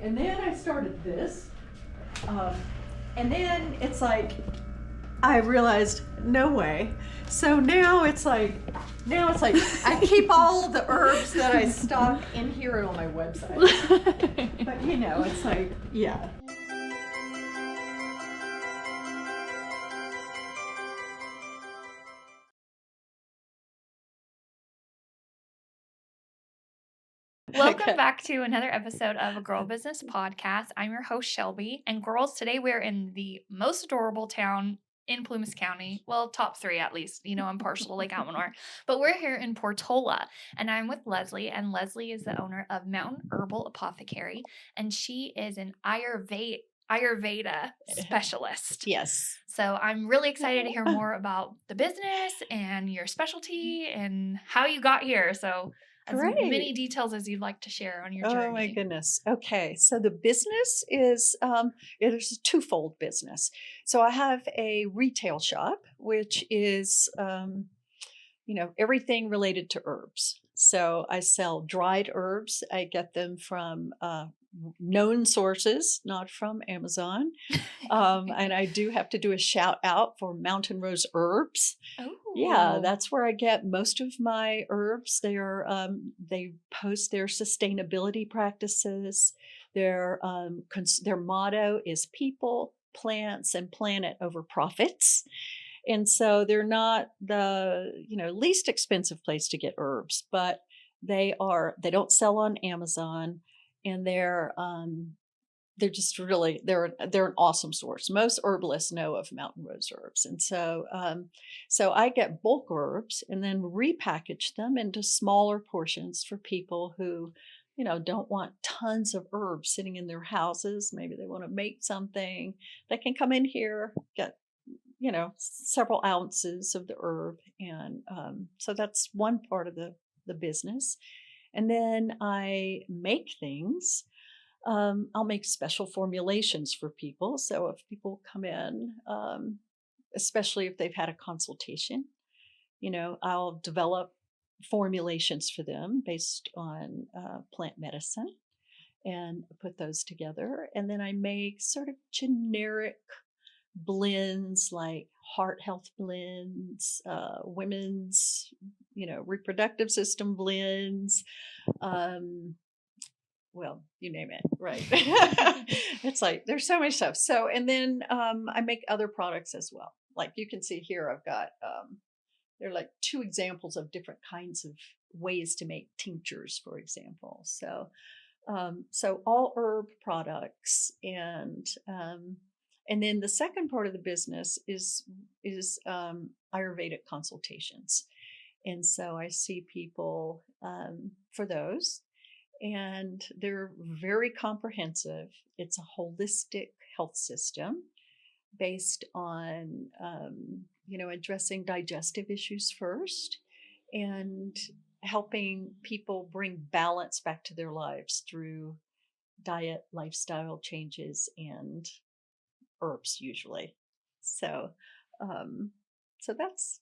and then I started this. And then it's like, I realized, no way. So now it's like I keep all the herbs that I stock in here and on my website. But it's like, yeah. Welcome back to another episode of A Girl Business Podcast. I'm your host, Shelby. And girls, today we're in the most adorable town in Plumas County. Well, top 3 at least. I'm partial to Lake Almanor. But we're here in Portola. And I'm with Leslie. And Leslie is the owner of Mountain Herbal Apothecary. And she is an Ayurveda specialist. Yes. So I'm really excited to hear more about the business and your specialty and how you got here. So as many details as you'd like to share on your journey. Oh my goodness. Okay. So the business is, it is a twofold business. So I have a retail shop, which is, everything related to herbs. So I sell dried herbs. I get them from known sources, not from Amazon. And I do have to do a shout out for Mountain Rose Herbs. Oh. Yeah, that's where I get most of my herbs. They post their sustainability practices. Their motto is people, plants, and planet over profits. And so they're not the least expensive place to get herbs, but they don't sell on Amazon, and they're just really they're an awesome source. Most herbalists know of Mountain Rose Herbs, and so I get bulk herbs and then repackage them into smaller portions for people who don't want tons of herbs sitting in their houses. Maybe they want to make something. They can come in here, get several ounces of the herb, and so that's one part of the business. And then I make things. I'll make special formulations for people. So if people come in, especially if they've had a consultation, I'll develop formulations for them based on plant medicine and put those together. And then I make sort of generic blends like heart health blends, women's, reproductive system blends, well, you name it, right? It's like there's so much stuff. So, and then I make other products as well. Like you can see here, I've got there are like 2 examples of different kinds of ways to make tinctures, for example. So, so all herb products, and then the second part of the business is Ayurvedic consultations, and so I see people for those. And they're very comprehensive. It's a holistic health system based on, addressing digestive issues first and helping people bring balance back to their lives through diet, lifestyle changes, and herbs usually. So, so that's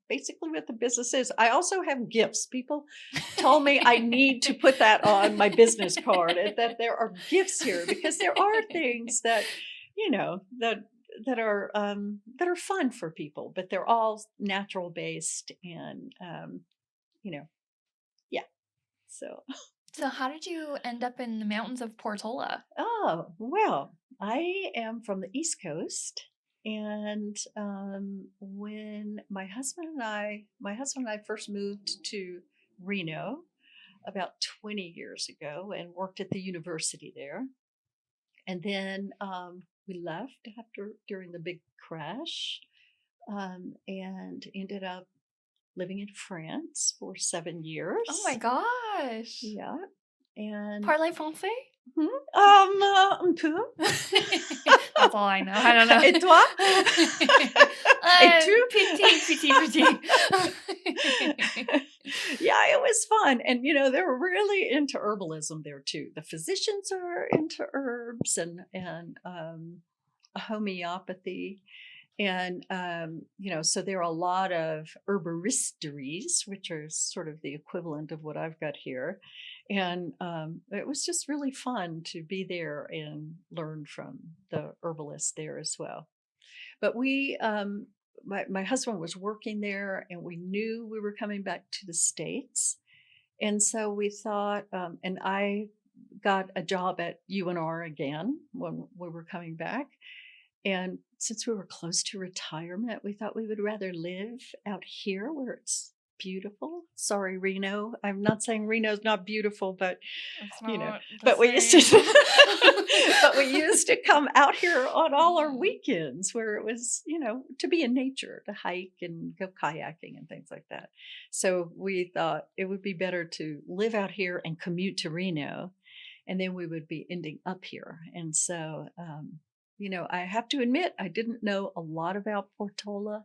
basically what the business is. I also have gifts. People told me I need to put that on my business card, and that there are gifts here, because there are things that that are fun for people, but they're all natural based, and yeah. So how did you end up in the mountains of Portola? Oh, well, I am from the East Coast. And when my husband and I first moved to Reno about 20 years ago and worked at the university there. And then we left during the big crash, and ended up living in France for 7 years. Oh my gosh. Yeah. And Parlez français? Un peu. That's all I know. I don't know. Et toi? Et tu? Petit. Yeah, it was fun. And, they were really into herbalism there too. The physicians are into herbs and homeopathy. And, so there are a lot of herboristeries, which are sort of the equivalent of what I've got here. And it was just really fun to be there and learn from the herbalist there as well. But my husband was working there, and we knew we were coming back to the States. And so we thought, and I got a job at UNR again when we were coming back. And since we were close to retirement, we thought we would rather live out here where it's beautiful. Sorry, Reno. I'm not saying Reno's not beautiful, but It's you know, not the but we used to same. but we used to come out here on all our weekends where it was, to be in nature, to hike and go kayaking and things like that. So we thought it would be better to live out here and commute to Reno, and then we would be ending up here. And so, I have to admit, I didn't know a lot about Portola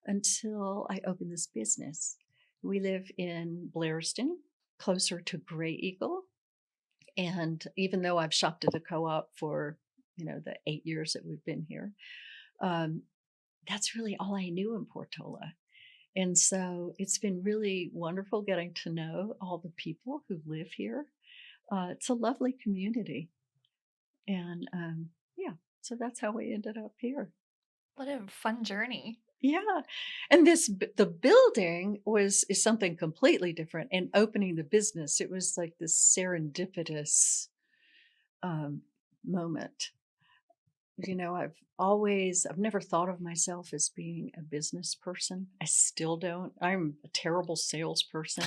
until I opened this business. We live in Blairston, closer to Gray Eagle. And even though I've shopped at the co-op for, the 8 years that we've been here, um, that's really all I knew in Portola. And so it's been really wonderful getting to know all the people who live here. It's a lovely community. And yeah, so that's how we ended up here. What a fun journey. Yeah. And the building is something completely different. And opening the business, it was like this serendipitous moment. I've never thought of myself as being a business person. I still don't. I'm a terrible salesperson.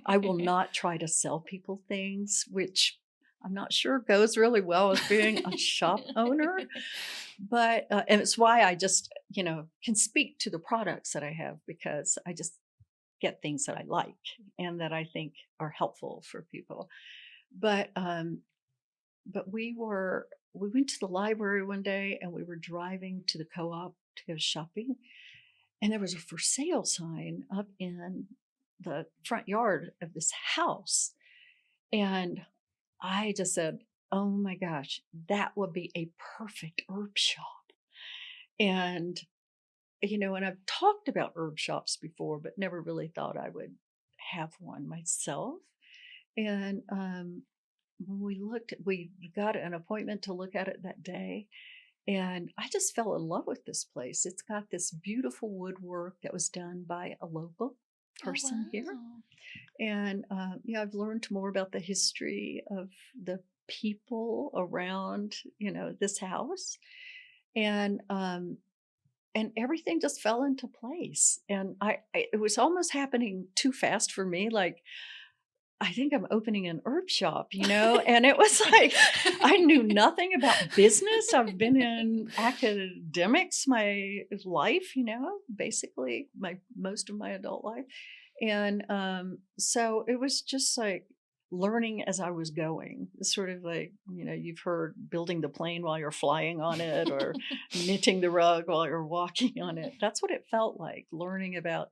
I will not try to sell people things, which I'm not sure goes really well with being a shop owner. But, and it's why I just, can speak to the products that I have, because I just get things that I like and that I think are helpful for people. But we went to the library one day, and we were driving to the co-op to go shopping, and there was a for sale sign up in the front yard of this house. And I just said, oh my gosh, that would be a perfect herb shop. And, and I've talked about herb shops before, but never really thought I would have one myself. And when we got an appointment to look at it that day. And I just fell in love with this place. It's got this beautiful woodwork that was done by a local person here. And, I've learned more about the history of the people around, this house. And everything just fell into place. And it was almost happening too fast for me. Like, I think I'm opening an herb shop, and it was like, I knew nothing about business. I've been in academics my life, basically most of my adult life. And so it was just like learning as I was going. It's sort of like, you've heard building the plane while you're flying on it, or knitting the rug while you're walking on it. That's what it felt like, learning about,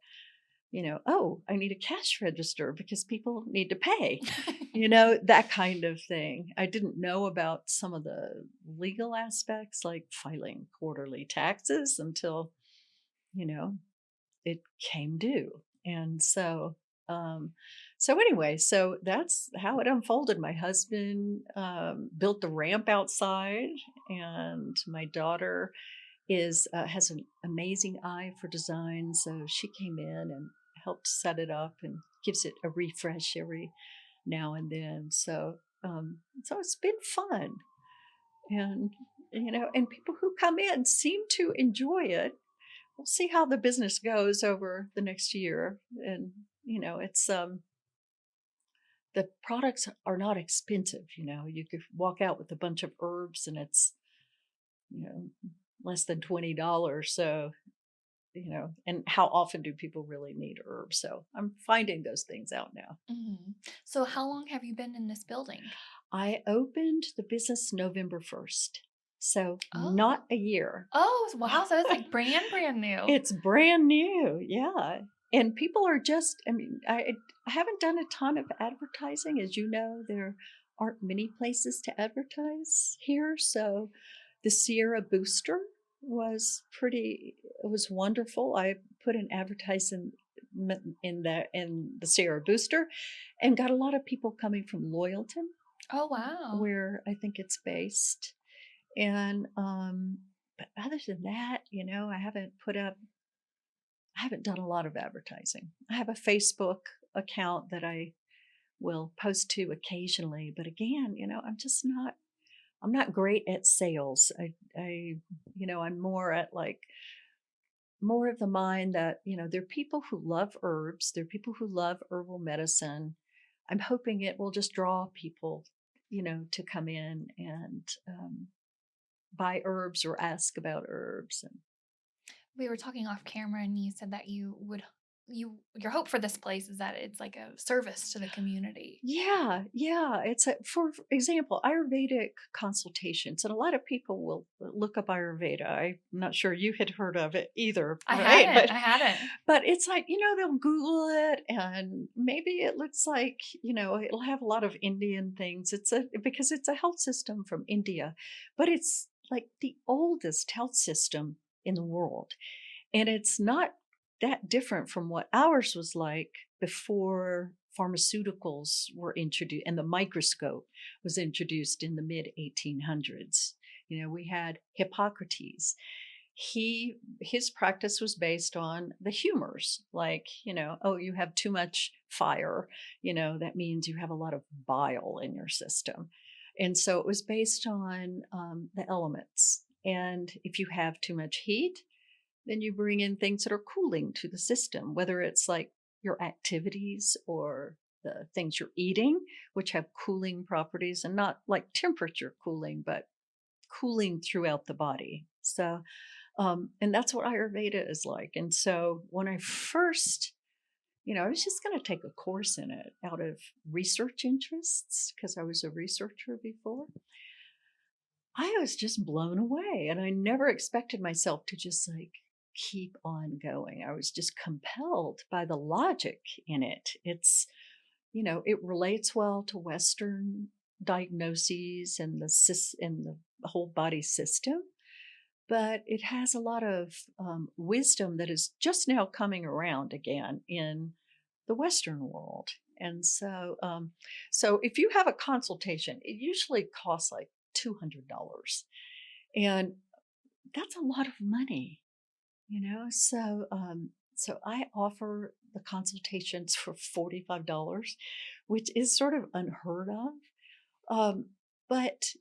oh, I need a cash register because people need to pay, that kind of thing. I didn't know about some of the legal aspects, like filing quarterly taxes, until, it came due. And so, anyway, so that's how it unfolded. My husband built the ramp outside, and my daughter has an amazing eye for design. So she came in and helped set it up and gives it a refresh every now and then. So it's been fun. And and people who come in seem to enjoy it. We'll see how the business goes over the next year. And it's the products are not expensive. You could walk out with a bunch of herbs, and it's less than $20. So and how often do people really need herbs? So I'm finding those things out now. So how long have you been in this building? I opened the business November 1st. So Oh. not a year. Oh, wow. So it's like brand new. It's brand new. Yeah. And people are just, I haven't done a ton of advertising. As you know, there aren't many places to advertise here. So the Sierra Booster was wonderful. I put an advertisement in the Sierra Booster, and got a lot of people coming from Loyalton, Oh, wow. where I think it's based. And but other than that, I haven't done a lot of advertising. I have a Facebook account that I will post to occasionally, but again, I'm not great at sales. I'm more at like more of the mind that, there are people who love herbs, there are people who love herbal medicine. I'm hoping it will just draw people, to come in and buy herbs or ask about herbs. And We were talking off camera and you said that your hope for this place is that it's like a service to the community. yeah, yeah. For example, Ayurvedic consultations, and a lot of people will look up Ayurveda. I'm not sure you had heard of it either, I right? hadn't. I hadn't. But it's like, they'll Google it and maybe it looks like, it'll have a lot of Indian things. Because it's a health system from India, but it's like the oldest health system in the world. And it's not that different from what ours was like before pharmaceuticals were introduced and the microscope was introduced in the mid 1800s. We had Hippocrates. His practice was based on the humors, like, oh, you have too much fire, that means you have a lot of bile in your system. And so it was based on the elements. And if you have too much heat, then you bring in things that are cooling to the system, whether it's like your activities or the things you're eating, which have cooling properties, and not like temperature cooling, but cooling throughout the body. So, and that's what Ayurveda is like. And so when I first, I was just going to take a course in it out of research interests because I was a researcher before. I was just blown away, and I never expected myself to just like keep on going. I was just compelled by the logic in it. It relates well to Western diagnoses and the whole body system, but it has a lot of wisdom that is just now coming around again in the Western world. And so if you have a consultation, it usually costs like $200, and that's a lot of money. So I offer the consultations for $45, which is sort of unheard of. But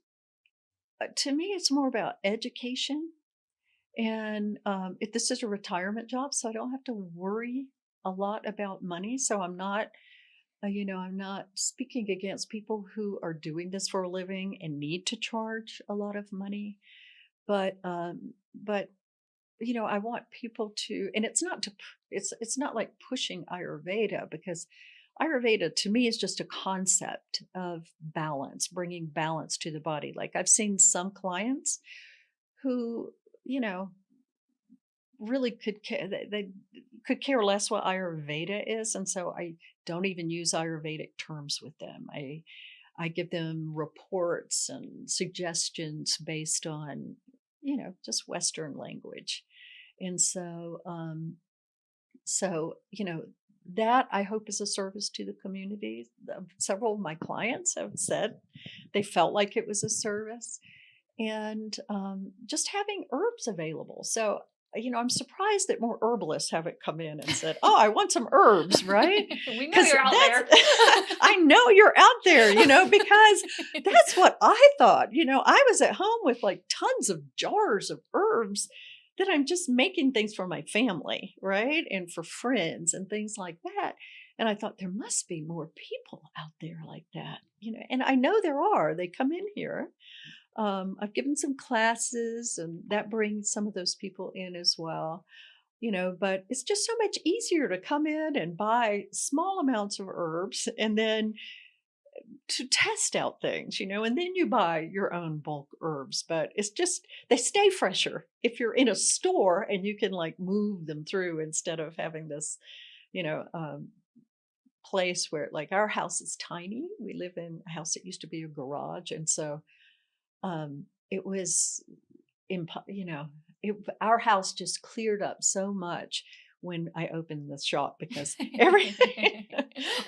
to me, it's more about education. And if this is a retirement job, so I don't have to worry a lot about money. So I'm not speaking against people who are doing this for a living and need to charge a lot of money. But I want people to, and it's not like pushing Ayurveda, because Ayurveda to me is just a concept of balance, bringing balance to the body. Like I've seen some clients who, really they could care less what Ayurveda is, and so I don't even use Ayurvedic terms with them. I give them reports and suggestions based on, just Western language. And so that I hope is a service to the community. Several of my clients have said they felt like it was a service, and just having herbs available. So, I'm surprised that more herbalists haven't come in and said, "Oh, I want some herbs," right? We know Because you're out there. I know you're out there, because that's what I thought. I was at home with like tons of jars of herbs that I'm just making things for my family, right? And for friends and things like that. And I thought there must be more people out there like that, and I know there are. They come in here. I've given some classes, and that brings some of those people in as well. But it's just so much easier to come in and buy small amounts of herbs and then to test out things, and then you buy your own bulk herbs. But it's just, they stay fresher if you're in a store and you can like move them through instead of having this, you know, um, place where, like, our house is tiny. We live in a house that used to be a garage. And so it was, our house just cleared up so much when I opened the shop because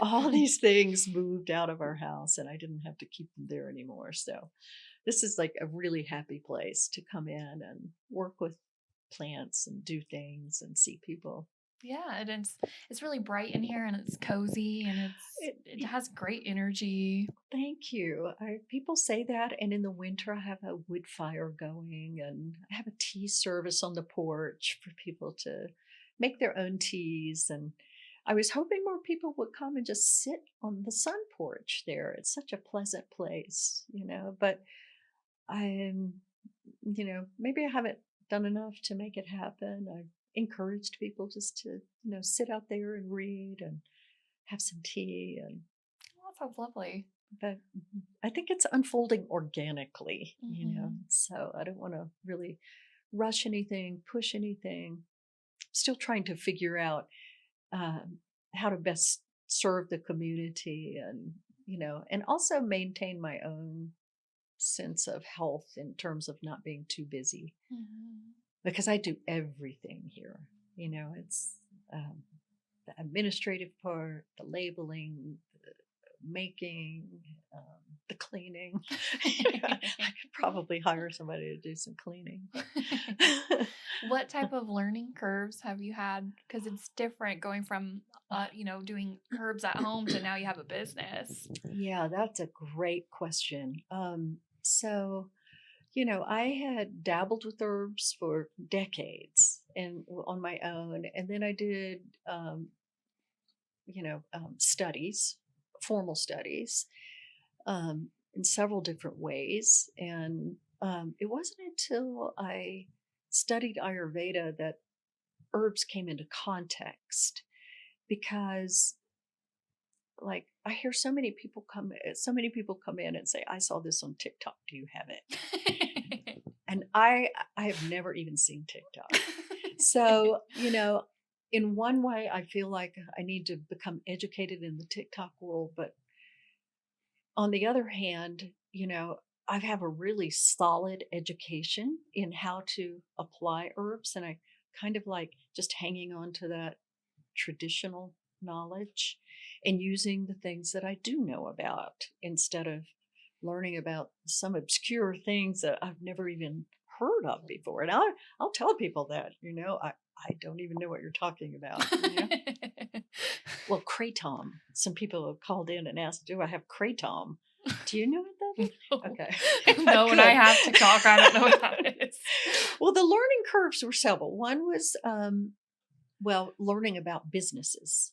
all these things moved out of our house and I didn't have to keep them there anymore. So this is like a really happy place to come in and work with plants and do things and see people. Yeah, and it's really bright in here and it's cozy and it It, has great energy. Thank you. People say that, and in the winter, I have a wood fire going, and I have a tea service on the porch for people to make their own teas. And I was hoping more people would come and just sit on the sun porch there. It's such a pleasant place, But I'm, maybe I haven't done enough to make it happen. I've encouraged people just to, sit out there and read and have some tea and Oh, that sounds lovely. but I think it's unfolding organically, Hmm. so I don't want to really rush anything, push anything. Still trying to figure out um, how to best serve the community and also maintain my own sense of health in terms of not being too busy Hmm. because I do everything here. It's um, the administrative part, the labeling, the making, the cleaning. I could probably hire somebody to do some cleaning. But What type of learning curves have you had? Because it's different going from, doing herbs at home to now you have a business. Yeah, that's a great question. I had dabbled with herbs for decades and on my own, and then I did, studies, formal studies, in several different ways. And it wasn't until I studied Ayurveda that herbs came into context because like I hear so many people come in and say, I saw this on TikTok. Do you have it? And I have never even seen TikTok. So, in one way I feel like I need to become educated in the TikTok world, but on the other hand, I have a really solid education in how to apply herbs, and I kind of like just hanging on to that traditional knowledge and using the things that I do know about instead of learning about some obscure things that I've never even heard of before. And I'll tell people that, I don't even know what you're talking about. Well, kratom. Some people have called in and asked, "Do I have kratom?" Do you know what that is? No. Okay, No, when I good. have TikTok, I don't know what that is. Well, the learning curves were several. One was, learning about businesses.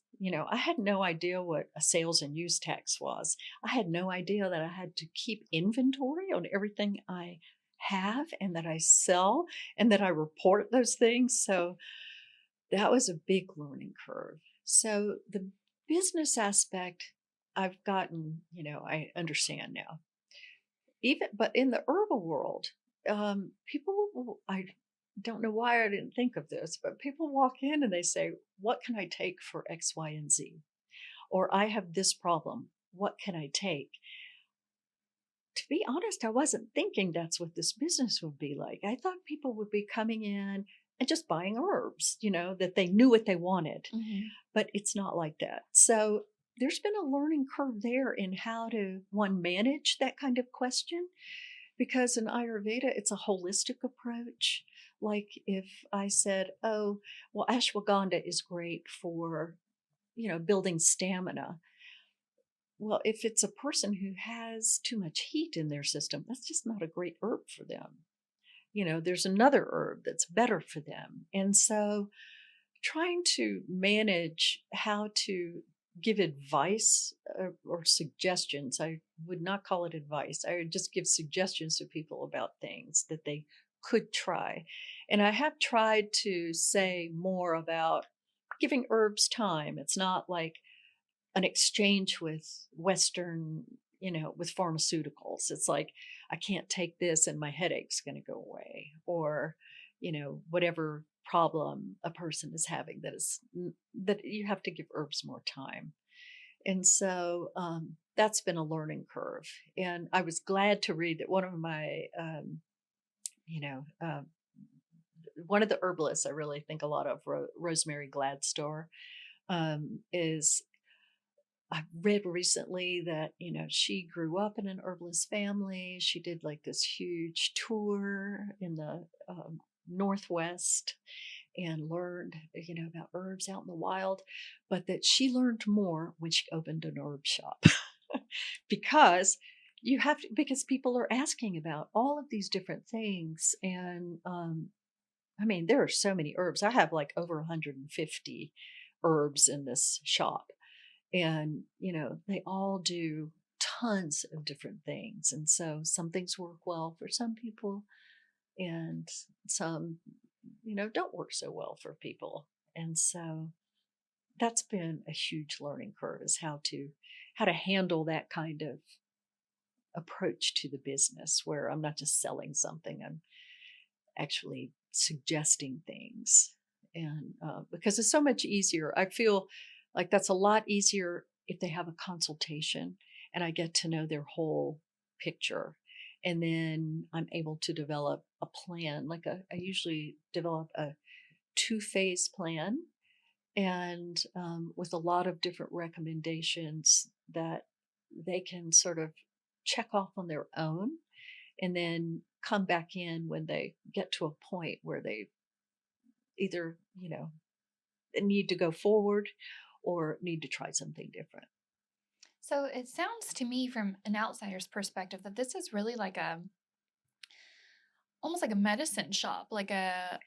I had no idea what a sales and use tax was. I had no idea that I had to keep inventory on everything I have and that I sell and that I report those things. So that was a big learning curve. So the business aspect I've gotten, I understand now. But in the herbal world, I don't know why I didn't think of this, but people walk in and they say, "What can I take for X, Y, and Z?" Or "I have this problem. What can I take?" To be honest, I wasn't thinking that's what this business would be like. I thought people would be coming in and just buying herbs, that they knew what they wanted, Mhm. but it's not like that. So there's been a learning curve there in how to one manage that kind of question because in Ayurveda it's a holistic approach. Like if I said, "Oh, well, ashwagandha is great for building stamina." Well, if it's a person who has too much heat in their system, that's just not a great herb for them. There's another herb that's better for them. And so trying to manage how to give advice or suggestions. I would not call it advice. I would just give suggestions to people about things that they could try. And I have tried to say more about giving herbs time. It's not like an exchange with Western, with pharmaceuticals. It's like, I can't take this and my headache's going to go away, or, whatever problem a person is having that you have to give herbs more time. And so that's been a learning curve. And I was glad to read that one of my, you know, uh, one of the herbalists I really think a lot of, Rosemary Gladstore, is I read recently that, she grew up in an herbalist family. She did like this huge tour in the Northwest and learned, about herbs out in the wild, but that she learned more when she opened an herb shop because because people are asking about all of these different things. And I mean, there are so many herbs. I have like over 150 herbs in this shop, and they all do tons of different things. And so some things work well for some people, and some don't work so well for people. And so that's been a huge learning curve, is how to handle that kind of approach to the business, where I'm not just selling something, I'm actually suggesting things. And because it's so much easier, I feel like that's a lot easier if they have a consultation and I get to know their whole picture. And then I'm able to develop a plan. I usually develop a 2-phase plan, and with a lot of different recommendations that they can sort of check off on their own, and then come back in when they get to a point where they either, need to go forward or need to try something different. So it sounds to me from an outsider's perspective that this is really like almost like a medicine shop, like a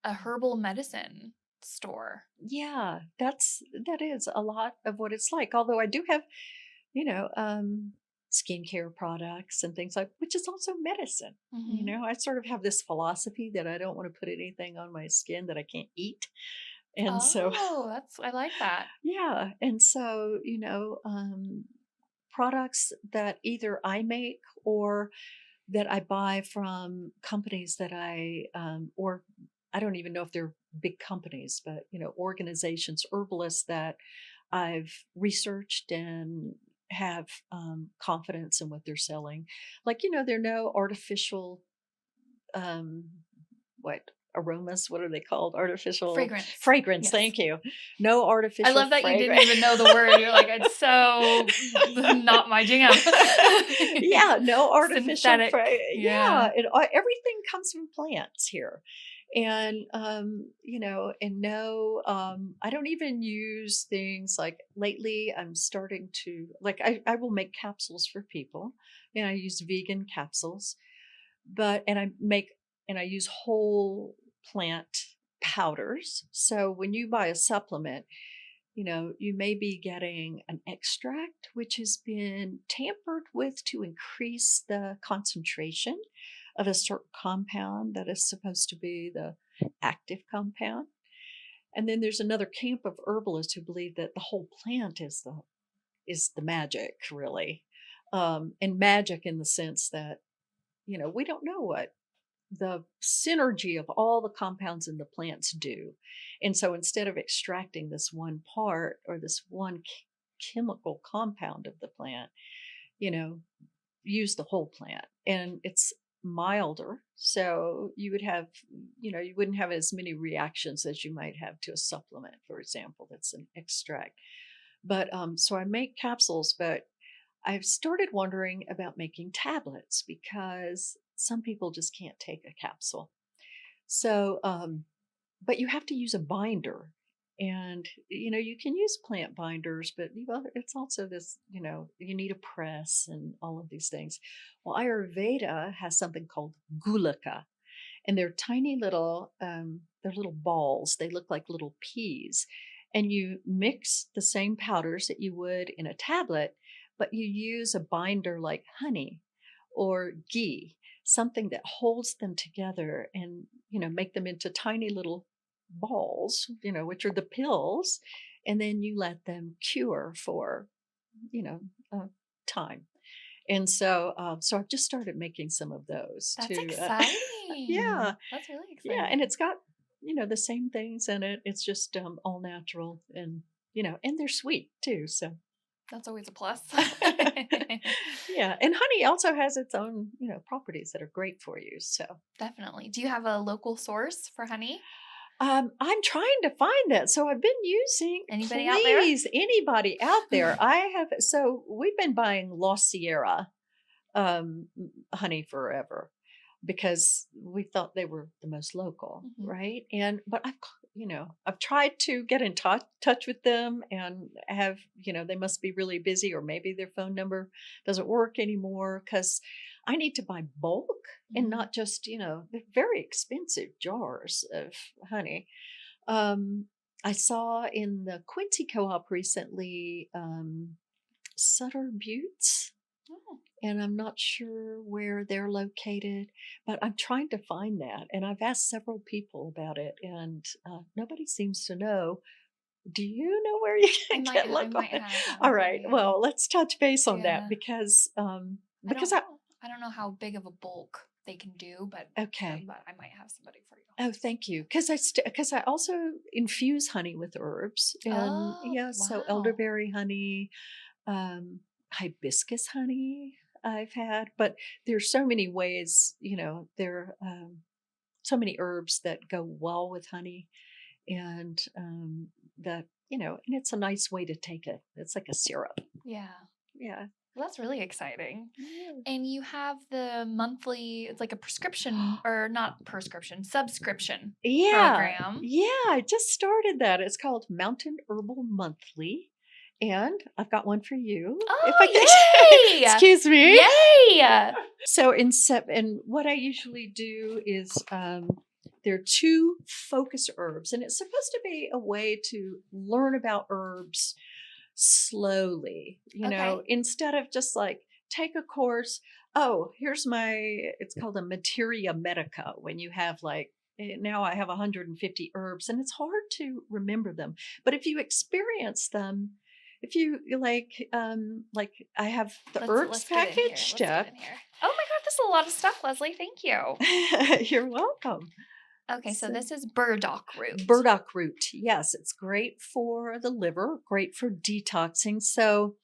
herbal medicine store. Yeah, that is a lot of what it's like. Although I do have, you know, um, skincare products and things like, which is also medicine. Hmm. I sort of have this philosophy that I don't want to put anything on my skin that I can't eat. And so, Oh, I like that. yeah. And so, products that either I make or that I buy from companies that or I don't even know if they're big companies, but, organizations, herbalists that I've researched and have confidence in what they're selling. Like, there are no artificial, um, what aromas, what are they called? Artificial Fragrance. fragrance. Yes. Thank you. No I artificial love that you didn't fragrance. even know the word. You're like, it's so not my jam. Yeah, no artificial Synthetic. yeah, Yeah. everything comes from plants here. And and no, I don't even use things like, lately I'm starting to, like, I will make capsules for people, and I use vegan capsules, but and I use whole plant powders. So when you buy a supplement, you may be getting an extract which has been tampered with to increase the concentration of a certain compound that is supposed to be the active compound. And then there's another camp of herbalists who believe that the whole plant is the magic, really. And magic in the sense that, we don't know what the synergy of all the compounds in the plants do. And so instead of extracting this one part or this one chemical compound of the plant, you know, use the whole plant. And it's milder. So you wouldn't have as many reactions as you might have to a supplement, for example, that's an extract. But so I make capsules, but I've started wondering about making tablets because some people just can't take a capsule. So, but you have to use a binder. And, you can use plant binders, but it's also this, you need a press and all of these things. Well, Ayurveda has something called gulaka, and they're tiny little, they're little balls. They look like little peas. And you mix the same powders that you would in a tablet, but you use a binder like honey or ghee, something that holds them together and, make them into tiny little balls, which are the pills. And then you let them cure for, you know, time. And so I've just started making some of those That's too. Yeah, exciting. That's really yeah, and exciting. it's got the same things in it. It's just all natural, and and they're sweet too. So That's always a plus. Yeah, and honey also has its own, properties that are great for you. So, Definitely. Do you have a local source for honey? I'm trying to find that. So I've been using, Anybody out there? please, anybody out there. So we've been buying La Sierra honey forever because we thought they were the most local, Mhm. right? But I've tried to get in touch with them and they must be really busy, or maybe their phone number doesn't work anymore because I need to buy bulk and Mhm. not just, they're very expensive jars of honey. I saw in the Quincy Co-op recently, Sutter Buttes, Oh, and I'm not sure where they're located, but I'm trying to find that. And I've asked several people about it, and nobody seems to know. Do you know where you I can might get ha I local? might have one All for right. you. Well, let's touch base on that Yeah. because I don't I I don't know how big of a bulk they can do, okay. but I might have somebody for you. Oh, thank you. Because I also infuse honey with herbs, and Oh, yeah, so wow. elderberry honey, um, hibiscus honey I've had, but there's so many ways, there so many herbs that go well with honey, and and it's a nice way to take it. It's like a syrup. Yeah. Yeah. Well, that's really exciting. Yeah. And you have the monthly, it's like a prescription or not prescription, subscription Yeah. program. Yeah. I just started that. It's called Mountain Herbal Monthly. And I've got one for you. If I can, Oh, yay! excuse me. Yay! So and what I usually do is there are two focus herbs, and it's supposed to be a way to learn about herbs slowly, Okay. instead of just like take a course. Oh, it's called a materia medica when you have now I have 150 herbs and it's hard to remember them. But if you experience them, if you like I have the herbs Let's get in here. packaged Let's get up. in here. Oh my god, this is a lot of stuff, Leslie. Thank you. You're welcome. Okay, so So, this is burdock root. burdock root. Yes, it's great for the liver, great for detoxing. So,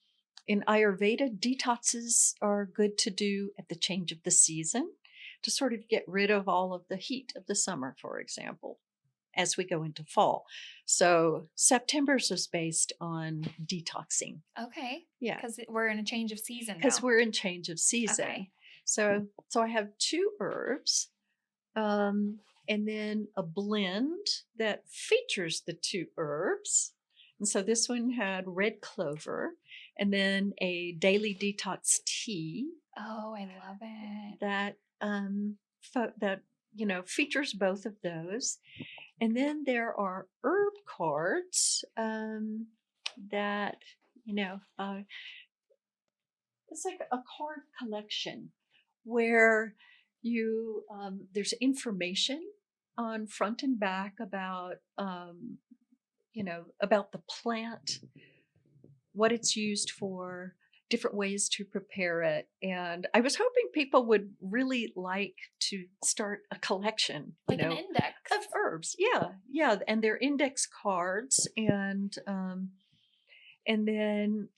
in Ayurveda, detoxes are good to do at the change of the season to sort of get rid of all of the heat of the summer, for example, as we go into fall. So, September's is based on detoxing. Okay. Yeah. Because we're in a change of season Because now. we're in change of season. Okay. So I have two herbs. And then a blend that features the two herbs. And so this one had red clover, and then a daily detox tea Oh, I love it. that features both of those. And then there are herb cards that it's like a card collection where there's information on front and back about about the plant, what it's used for, different ways to prepare it. And I was hoping people would really like to start a collection, Like an index. of herbs. Yeah, and they're index cards, and then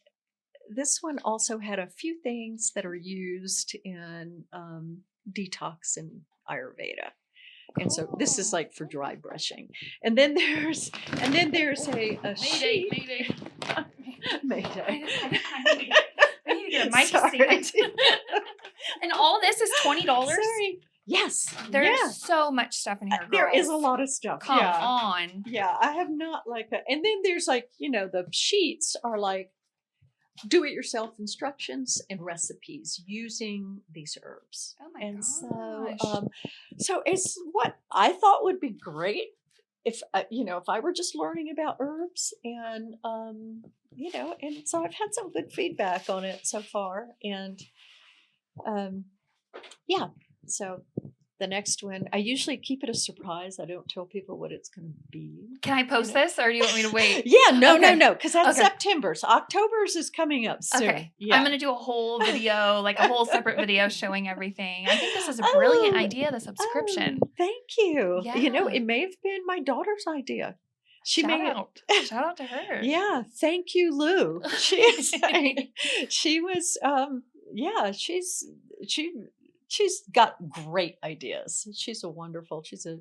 this one also had a few things that are used in detox and Ayurveda. And so this is like for dry brushing. And then there's a sheet. Mayday. Mayday. I need to get a mic Sorry. stand. And all this is $20? Sorry. Yes. There's so much stuff in here, girls. There is a lot of stuff. Come on. Yeah, I have not and then there's the sheets are like do-it-yourself instructions and recipes using these herbs. Oh my and gosh. so it's what I thought would be great if I were just learning about herbs, and and so I've had some good feedback on it so far, and yeah, so the next one, I usually keep it a surprise. I don't tell people what it's going to be. Can I post this, or do you want me to wait? Yeah, no, Okay. no, because that's Okay. September. So October's is coming up soon. Okay. Yeah. I'm going to do a whole video, like a whole separate video showing everything. I think this is a brilliant idea, the subscription. Thank you. Yeah. It may have been my daughter's idea. She Shout made out. Shout out to her. yeah, thank you, Lou. She is she was yeah, she she's got great ideas. She's a wonderful, she's a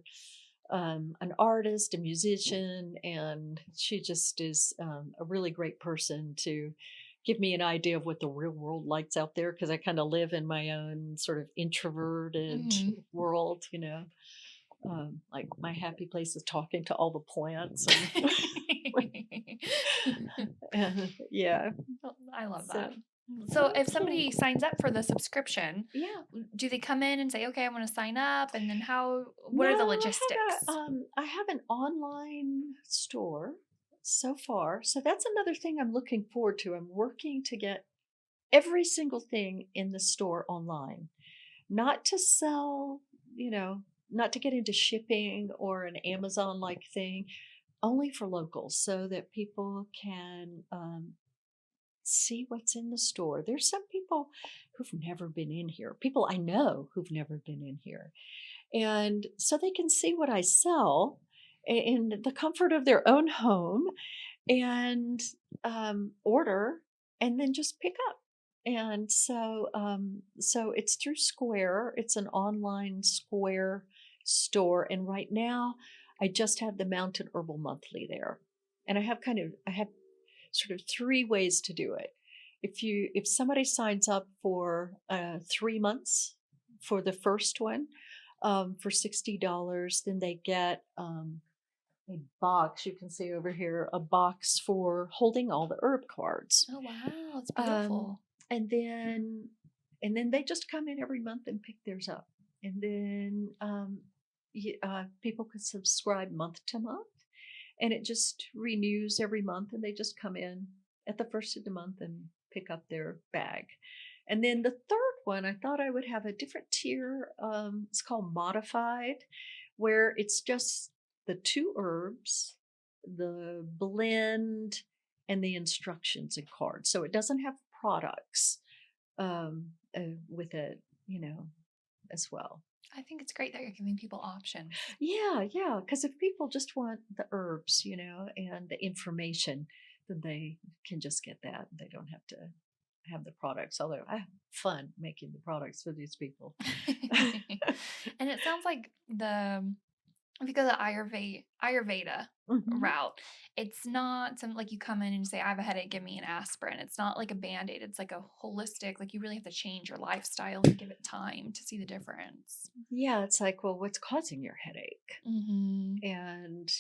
an artist, a musician, and she just is a really great person to give me an idea of what the real world likes out there because I kind of live in my own sort of introverted Mhm. world, you know. Like my happy place is talking to all the plants and yeah. Well, I love So, that. So if okay. somebody signs up for the subscription, Yeah. do they come in and say, "Okay, I want to sign up," and then what No, are the logistics? I have an online store so far. So that's another thing I'm looking forward to. I'm working to get every single thing in the store online. Not to sell, you know, not to get into shipping or an Amazon like thing, only for locals so that people can see what's in the store. There's some people who've never been in here, people I know who've never been in here. And so they can see what I sell in the comfort of their own home and order and then just pick up. And so it's through Square. It's an online Square store. And right now, I just have the Mountain Herbal Monthly there. And I have sort of three ways to do it. If somebody signs up for 3 months for the first one for $60, then they get a box. You can see over here a box for holding all the herb cards. Oh wow, it's Um, beautiful. and then they just come in every month and pick theirs up. And then people can subscribe month to month, and it just renews every month. And they just come in at the first of the month and pick up their bag. And then the third one, I thought I would have a different tier. It's called modified, where it's just the two herbs, the blend, and the instructions and cards. So it doesn't have products with it, you know, as well. I think it's great that you're giving people options. Yeah, yeah. Because if people just want the herbs, you know, and the information, then they can just get that. They don't have to have the products. Although I have fun making the products for these people. And it sounds like if you go the Ayurveda Mhm. route, it's not something like you come in and say, I have a headache, give me an aspirin. It's not like a band-aid. It's like a holistic, like you really have to change your lifestyle and give it time to see the difference. Yeah, it's like, well, what's causing your headache? Mm-hmm. And,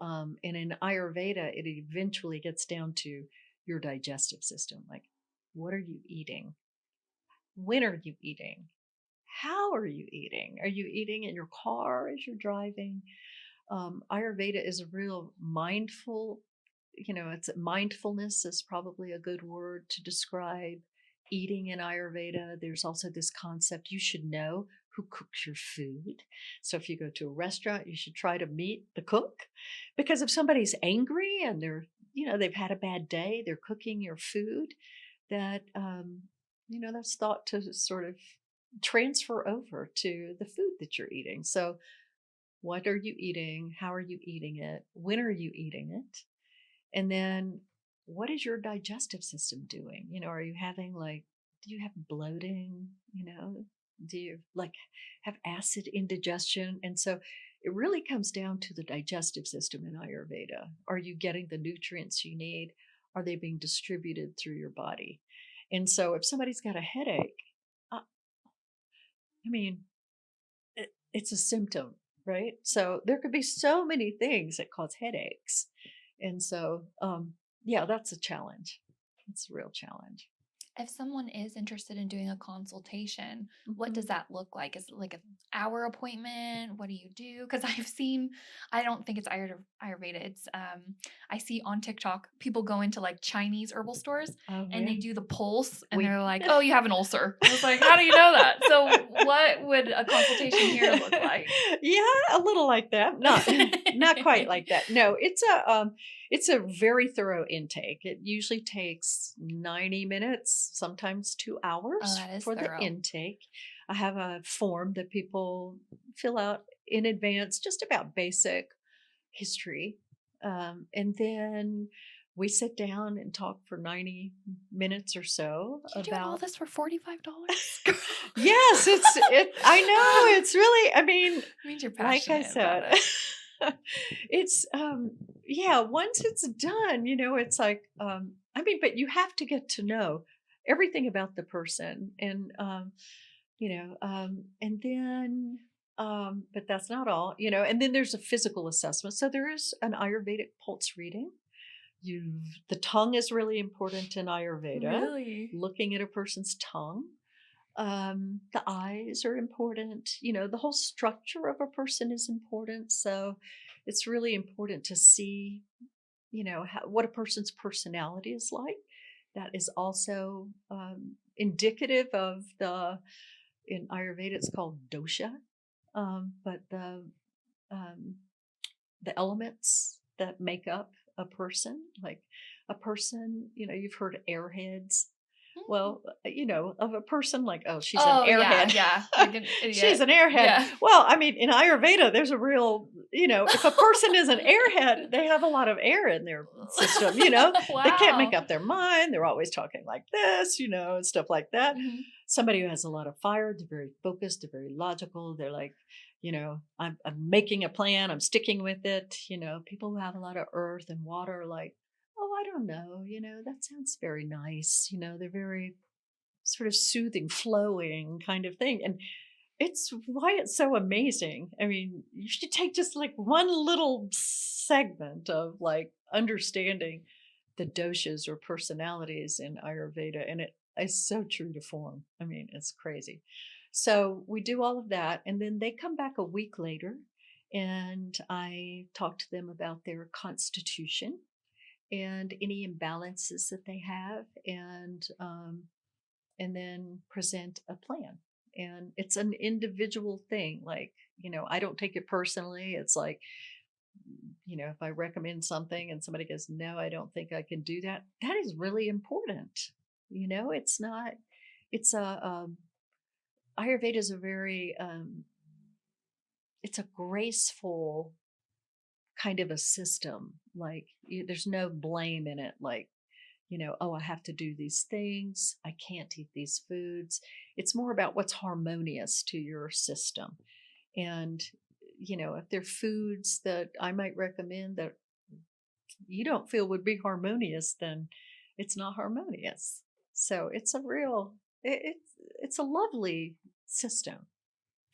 and in Ayurveda, it eventually gets down to your digestive system. Like, what are you eating? When are you eating? How are you eating? Are you eating in your car as you're driving? Ayurveda is a real mindful, it's mindfulness is probably a good word to describe eating in Ayurveda. There's also this concept you should know who cooks your food. So if you go to a restaurant, you should try to meet the cook because if somebody's angry and they've had a bad day, they're cooking your food, that, that's thought to sort of transfer over to the food that you're eating. So what are you eating? How are you eating it? When are you eating it? And then what is your digestive system doing? Are you having do you have bloating? Do you have acid indigestion? And so it really comes down to the digestive system in Ayurveda. Are you getting the nutrients you need? Are they being distributed through your body? And so if somebody's got a headache, uh, I mean, it's a symptom, right? So there could be so many things that cause headaches. And so, yeah, that's a challenge. It's a real challenge. If someone is interested in doing a consultation, what does Mhm. that look like? Is it like an hour appointment? What do you do? Because I don't think it's Ayurveda. I see on TikTok people go into like Chinese herbal stores Oh, and yeah. they do the pulse and We they're like, oh, you have an ulcer. I was like, how do you know that? So, what would a consultation here look like? yeah, a little like that. Not quite like that. No, it's a very thorough intake. It usually takes 90 minutes, sometimes 2 Oh, hours that is for the thorough. intake. I have a form that people fill out in advance just about basic history And then we sit down and talk for 90 minutes or so You're doing all about. this for $45? Yes, I know, it's really, I mean, Means you're like I passionate about said, it. it's, yeah, once it's done, it's like, I mean, but you have to get to know everything about the person and, and then, but that's not all, and then there's a physical assessment. So there is an Ayurvedic pulse reading. The tongue is really important in Ayurveda, Really? looking at a person's tongue. The eyes are important. The whole structure of a person is important. So it's really important to see, what a person's personality is like. That is also indicative of in Ayurveda, it's called dosha, but um, the elements that make up a person, like a person, you've heard airheads. Well, of a person like, oh, she's an Oh, yeah, airhead. yeah, like an She's idiot. an airhead. Yeah. Well, I mean, in Ayurveda, there's a real, if a person is an airhead, they have a lot of air in their system, They can't make Wow. up their mind. They're always talking like this, and stuff like that. Mhm. Somebody who has a lot of fire, they're very focused, they're very logical. They're like, I'm making a plan, I'm sticking with it. People who have a lot of earth and water are like, oh, I don't know, that sounds very nice. They're very sort of soothing, flowing kind of thing. And it's why it's so amazing. I mean, you should take just like one little segment of like understanding the doshas or personalities in Ayurveda, and it is so true to form. I mean, it's crazy. So we do all of that, and then they come back a week later, and I talk to them about their constitution and any imbalances that they have, and then present a plan. And it's an individual thing. Like, I don't take it personally. It's like, if I recommend something and somebody goes, no, I don't think I can do that, that is really important. It's not, it's Ayurveda is a very, it's a graceful kind of a system. Like, there's no blame in it. Like, oh, I have to do these things. I can't eat these foods. It's more about what's harmonious to your system. And, if there are foods that I might recommend that you don't feel would be harmonious, then it's not harmonious. So it's a real, it's a lovely system.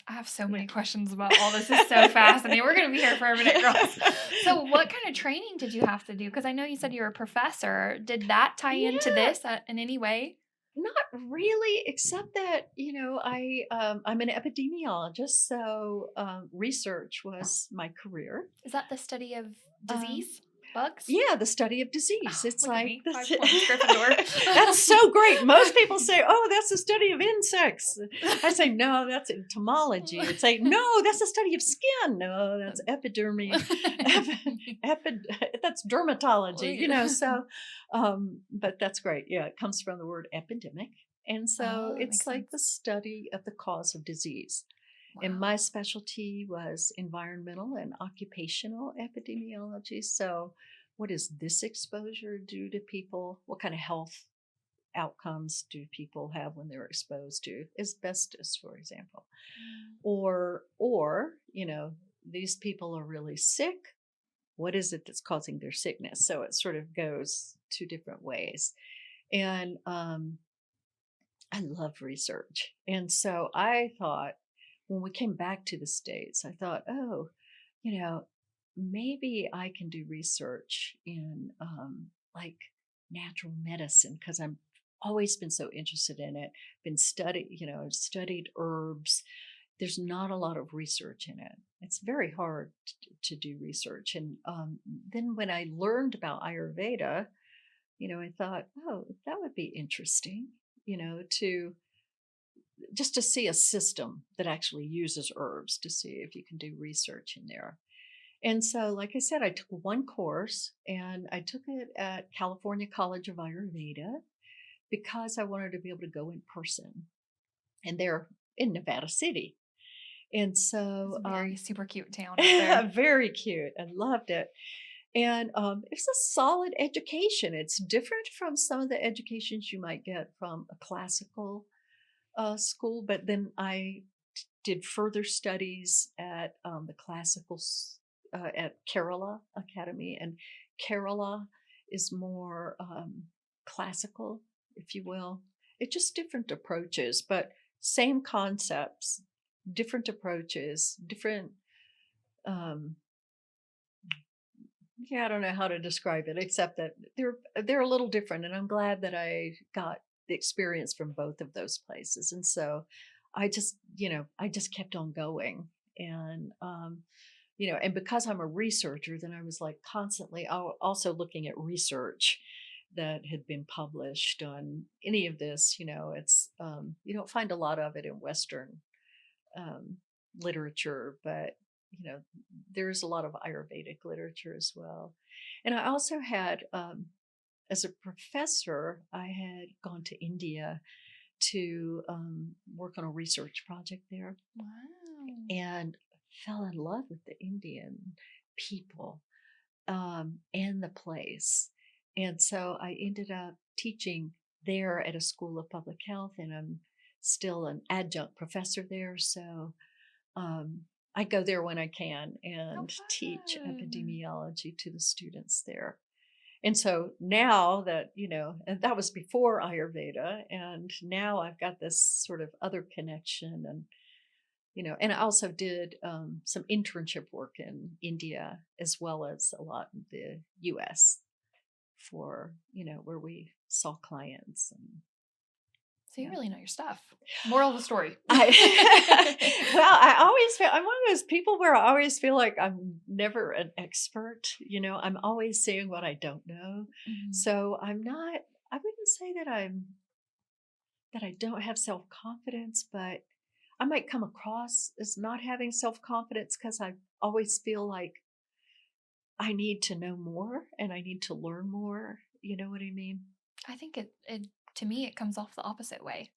I have so Yeah. many questions about all this. Is so fascinating. We're going to be here for a minute, girls. So, what kind of training did you have to do? Because I know you said you were a professor. Did that tie into Yeah, this in any way? not really, except that I'm an epidemiologist, so research was my career. Is that the study of Um, disease, bugs? yeah, the study of disease. Oh, It's look at like me, 5 points, Gryffindor. that's so great. Most people say, "Oh, that's the study of insects." I say, "No, that's entomology." It's like, "No, that's the study of skin." No, that's epidermy. That's dermatology. So, but that's great. Yeah, it comes from the word epidemic, and so Oh, that it's makes like the sense. study of the cause of disease. And Wow. my specialty was environmental and occupational epidemiology. So, what does this exposure do to people? What kind of health outcomes do people have when they're exposed to asbestos, for example? Mm. Or these people are really sick. What is it that's causing their sickness? So it sort of goes two different ways. And I love research. And so I thought, when we came back to the States, I thought, oh, maybe I can do research in like natural medicine, because I'm always been so interested in it. I've studied herbs. There's not a lot of research in it. It's very hard to do research. And then when I learned about Ayurveda, I thought, oh, that would be interesting, to just to see a system that actually uses herbs, to see if you can do research in there. And so, like I said, I took one course, and I took it at California College of Ayurveda because I wanted to be able to go in person. And they're in Nevada City. And It's so, a very super cute town out there. very cute. I loved it. And it's a solid education. It's different from some of the educations you might get from a classical school, but then I did further studies at the at Kerala Academy, and Kerala is more classical, if you will. It's just different approaches, but same concepts, different approaches, different. Um, yeah, I don't know how to describe it, except that they're a little different, and I'm glad that I got the experience from both of those places. And so I just kept on going. And and because I'm a researcher, then I was like constantly also looking at research that had been published on any of this. It's you don't find a lot of it in Western um, literature, but there's a lot of Ayurvedic literature as well. And I also had, as a professor, I had gone to India to work on a research project there, Wow. and fell in love with the Indian people and the place. And so I ended up teaching there at a school of public health, and I'm still an adjunct professor there. So um, I go there when I can How and teach fun. epidemiology to the students there. And so now that, and that was before Ayurveda, and now I've got this sort of other connection. And and I also did some internship work in India as well as a lot in the US for, where we saw clients. And So you yeah. really know your stuff. Moral of the story. I always feel I'm one of those people where I always feel like I'm never an expert. I'm always saying what I don't know. Mhm. So I wouldn't say that I don't have self-confidence, but I might come across as not having self-confidence because I always feel like I need to know more and I need to learn more. You know what I mean? I think it to me it comes off the opposite way.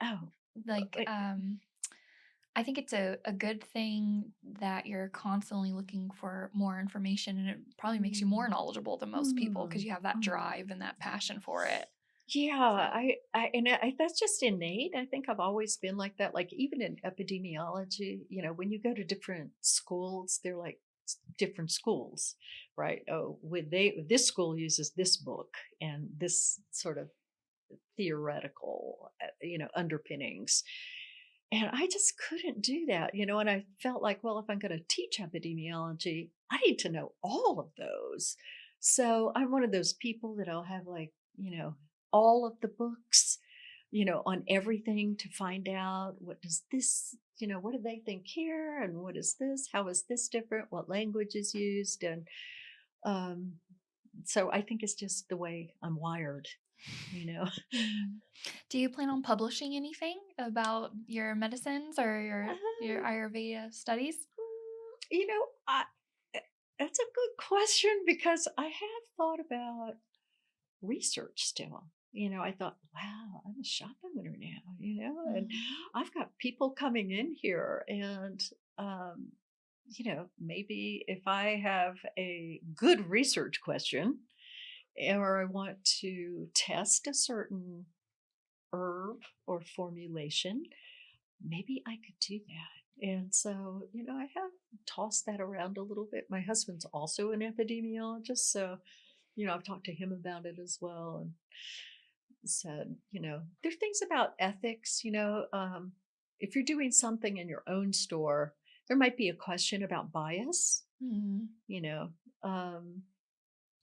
Oh, Like like, I think it's a good thing that you're constantly looking for more information, and it probably makes you more mm, knowledgeable than most people because mm, you have that mm. drive and that passion for it. Yeah, So, I that's just innate. I think I've always been like that. Like even in epidemiology, when you go to different schools, they're like different schools, right? Oh, this school uses this book and this sort of theoretical, underpinnings. And I just couldn't do that, and I felt like, well, if I'm going to teach epidemiology, I need to know all of those. So I'm one of those people that I'll have like, all of the books, on everything to find out what does this, what do they think here? And what is this? How is this different? What language is used? And um, so I think it's just the way I'm wired, you know. mhm. Do you plan on publishing anything about your medicines or your Ayurveda studies? You know, I, that's a good question because I have thought about research still. I thought, wow, I'm a shop owner now, and Mhm. I've got people coming in here. And, um, maybe if I have a good research question or I want to test a certain herb or formulation, maybe I could do that. And so, I have tossed that around a little bit. My husband's also an epidemiologist. So, I've talked to him about it as well and said, there are things about ethics, if you're doing something in your own store, there might be a question about bias, Mhm. you know. Um,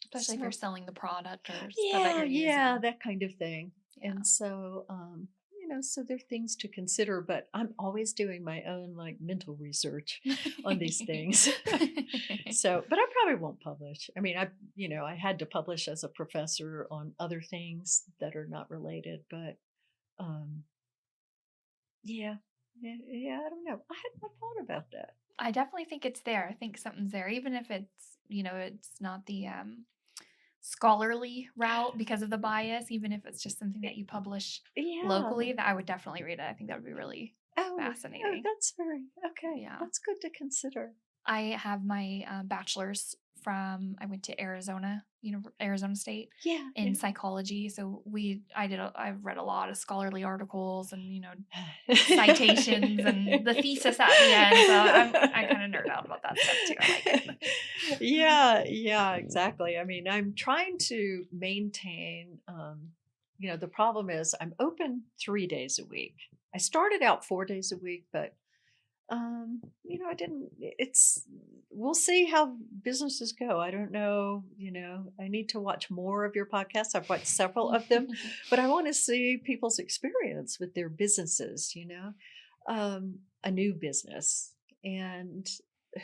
Especially if you're so selling the product or stuff that yeah, you're yeah, using. that kind of thing. Yeah. And so, so there are things to consider, but I'm always doing my own like mental research on these things. So, but I probably won't publish. I mean, I had to publish as a professor on other things that are not related, but um, yeah, yeah, I don't know. I had not thought about that. I definitely think it's there. I think something's there, even if it's not the scholarly route because of the bias, even if it's just something that you publish Yeah. locally, that I would definitely read it. I think that would be really Oh, fascinating. that's very okay. Yeah. That's good to consider. I have my bachelor's I went to Arizona, Arizona State Yeah, in psychology. So I've read a lot of scholarly articles and, yeah. citations and the thesis at the end. So I kind of nerd out about that stuff too. I like it. Yeah, exactly. I mean, I'm trying to maintain, the problem is I'm open 3 days a week. I started out 4 days a week, but I didn't, we'll see how businesses go. I don't know, I need to watch more of your podcasts. I've watched several of them, but I want to see people's experience with their businesses, a new business and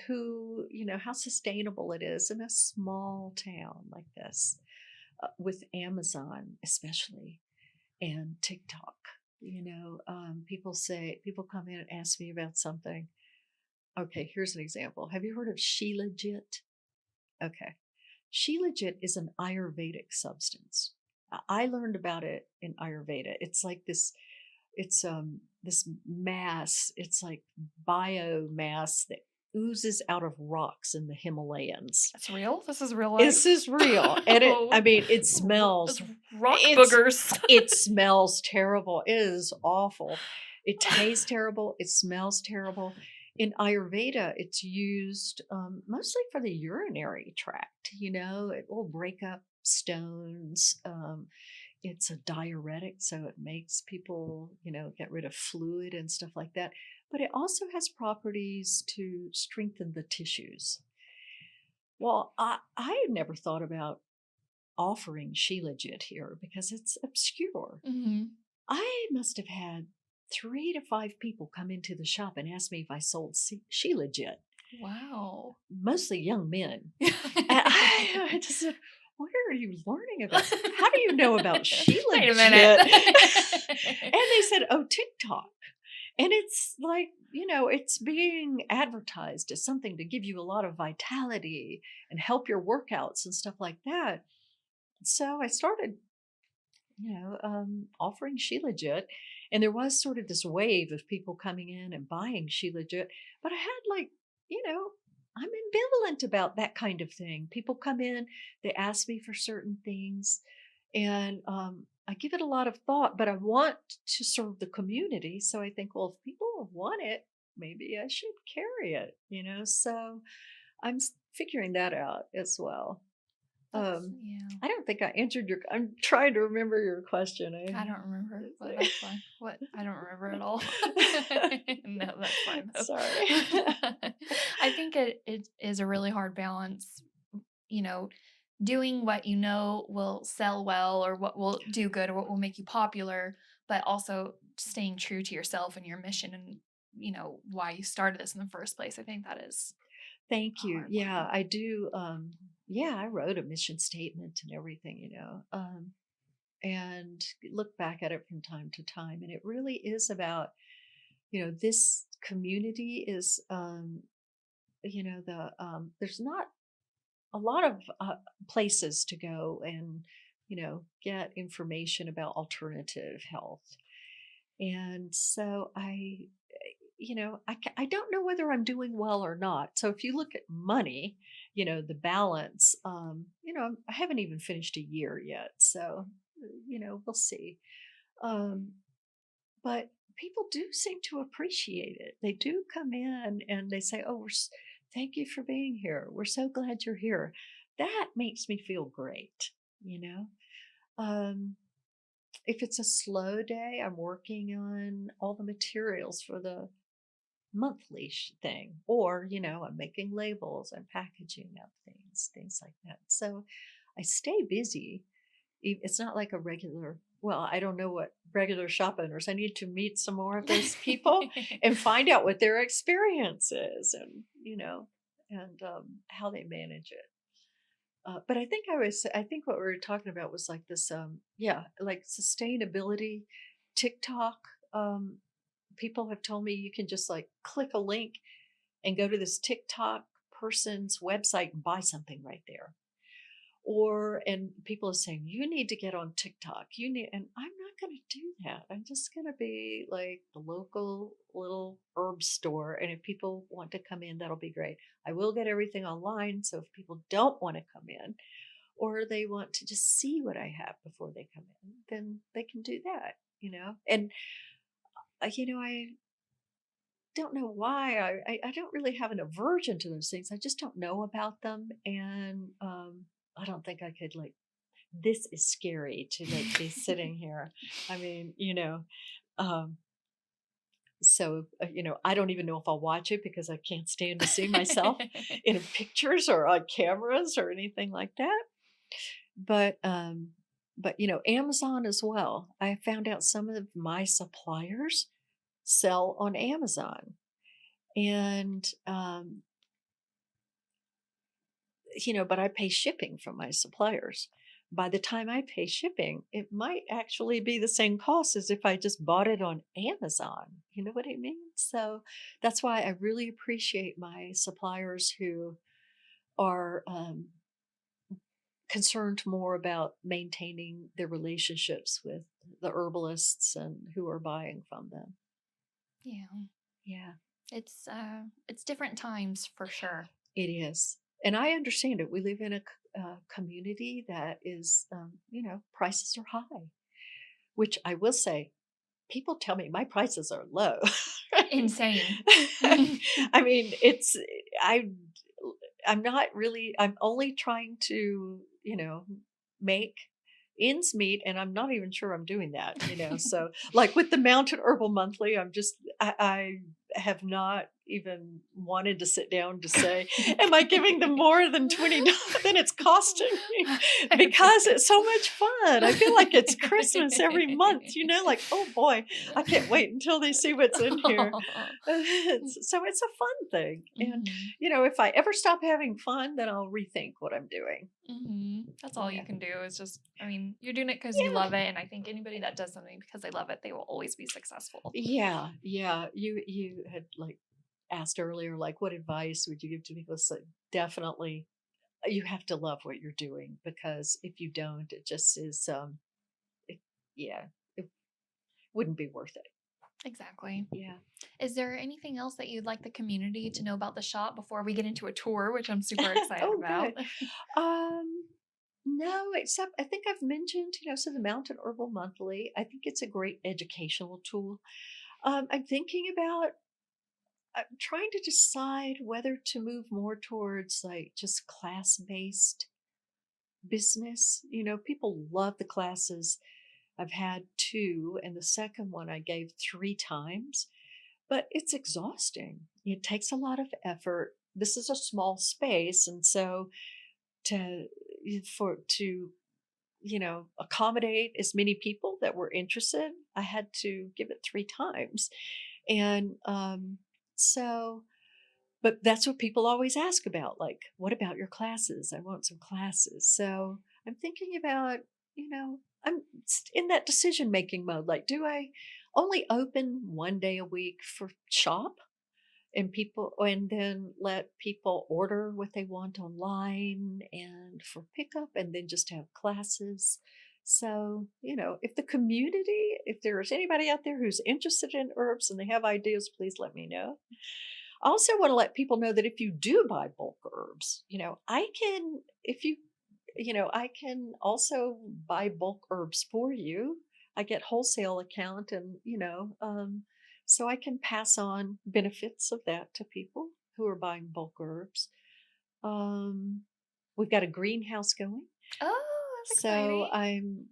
how sustainable it is in a small town like this, with Amazon, especially, and TikTok. People come in and ask me about something. Okay, here's an example. Have you heard of Shilajit? Okay. Shilajit is an Ayurvedic substance. I learned about it in Ayurveda. It's like this mass, it's like biomass that oozes out of rocks in the Himalayas. That's real? This is real This life? is real. And it smells, It's rock it's boogers. it smells terrible. It is awful. It tastes terrible. It smells terrible. In Ayurveda, it's used mostly for the urinary tract. It will break up stones. It's a diuretic, so it makes people, get rid of fluid and stuff like that. But it also has properties to strengthen the tissues. Well, I never thought about offering Shilajit here because it's obscure. Hmm. I must have had 3 to 5 people come into the shop and ask me if I sold Shilajit, Wow. mostly young men. And I just said, where are you learning about? How do you know about Shilajit? Wait a minute. And they said, oh, TikTok. And it's like, it's being advertised as something to give you a lot of vitality and help your workouts and stuff like that. So I started, offering Shilajit. And there was sort of this wave of people coming in and buying Shilajit. But I had I'm ambivalent about that kind of thing. People come in, they ask me for certain things, and I give it a lot of thought, but I want to serve the community. So I think, well, if people want it, maybe I should carry it, So I'm figuring that out as well. Yeah. I don't think I answered I'm trying to remember your question. I don't remember, but that's fine. What? I don't remember at all. No, that's fine though. Sorry. I think it is a really hard balance, doing what will sell well or what will do good or what will make you popular, but also staying true to yourself and your mission and, why you started this in the first place. I think that is Thank a you. hard Yeah, one. I do. I wrote a mission statement and everything, and look back at it from time to time. And it really is about, this community is, there's not a lot of places to go and, get information about alternative health. And so I don't know whether I'm doing well or not. So if you look at money, the balance, I haven't even finished a year yet. So, we'll see. Um, but people do seem to appreciate it. They do come in and they say, oh, thank you for being here. We're so glad you're here. That makes me feel great, you know? Um, if it's a slow day, I'm working on all the materials for the monthly thing, or I'm making labels, I'm packaging up things like that. So I stay busy. It's not like a regular, well, I don't know what regular shop owners, I need to meet some more of those people and find out what their experience is, and how they manage it. But I think what we were talking about was like this, like sustainability. TikTok, um, people have told me you can just like click a link and go to this TikTok person's website and buy something right there. and people are saying, you need to get on TikTok. And I'm not going to do that. I'm just going to be like the local little herb store. And if people want to come in, that'll be great. I will get everything online. So if people don't want to come in, or they want to just see what I have before they come in, then they can do that, And, I don't know why. I don't really have an aversion to those things. I just don't know about them. And I don't think I could, like, this is scary to like be sitting here. I mean, um, I don't even know if I'll watch it because I can't stand to see myself in pictures or on cameras or anything like that. But Amazon as well. I found out some of my suppliers sell on Amazon, and but I pay shipping from my suppliers. By the time I pay shipping, it might actually be the same cost as if I just bought it on Amazon. You know what I mean? So that's why I really appreciate my suppliers who are concerned more about maintaining their relationships with the herbalists and who are buying from them. Yeah. Yeah. It's different times for sure. It is. And I understand it. We live in a community that is, prices are high, which I will say, people tell me my prices are low. Insane. I mean, I, I'm not really, I'm only trying to, make ends meet, and I'm not even sure I'm doing that. So like with the Mountain Herbal Monthly, I have not even wanted to sit down to say, am I giving them more than $20 than it's costing me? Because it's so much fun. I feel like it's Christmas every month, like, oh boy, I can't wait until they see what's in here. So it's a fun thing. And, if I ever stop having fun, then I'll rethink what I'm doing. That's all you Yeah. can do is just, I mean, you're doing it because you love it. And I think anybody that does something because they love it, they will always be successful. Yeah, yeah. You had like asked earlier, like, what advice would you give to people? So definitely, you have to love what you're doing, because if you don't, it just is. It, yeah, it wouldn't be worth it. Exactly. Yeah. Is there anything else that you'd like the community to know about the shop before we get into a tour, which I'm super excited Oh, about? good. Um, no, except I think I've mentioned, so the Mountain Herbal Monthly. I think it's a great educational tool. I'm thinking about trying to decide whether to move more towards like just class based business. People love the classes. I've had two, and the second one I gave 3 times, but it's exhausting. It takes a lot of effort. This is a small space, and so to to accommodate as many people that were interested, I had to give it 3 times. And so but that's what people always ask about, like, what about your classes? I want some classes. So I'm thinking about, I'm in that decision making mode. Like, do I only open one day a week for shop and then let people order what they want online and for pickup, and then just have classes? So, if there's anybody out there who's interested in herbs and they have ideas, please let me know. I also want to let people know that if you do buy bulk herbs, I can also buy bulk herbs for you. I get wholesale account, and, so I can pass on benefits of that to people who are buying bulk herbs. Um, we've got a greenhouse going. Oh, that's So exciting.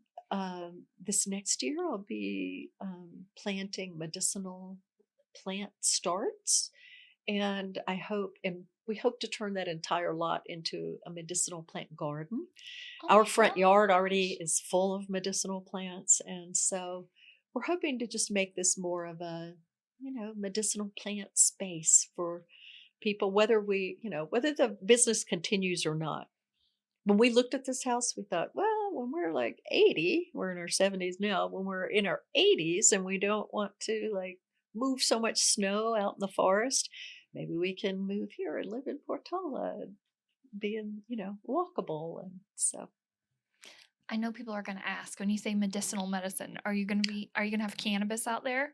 this next year I'll be planting medicinal plant starts, and we hope to turn that entire lot into a medicinal plant garden. Oh Our my front yard already gosh. is full of medicinal plants, and so we're hoping to just make this more of a, medicinal plant space for people, whether the business continues or not. When we looked at this house, we thought, well, when we're like 80, we're in our 70s now, when we're in our 80s and we don't want to like move so much snow out in the forest, maybe we can move here and live in Portola. being, walkable. And so, I know people are going to ask when you say medicinal medicine, are you going to have cannabis out there?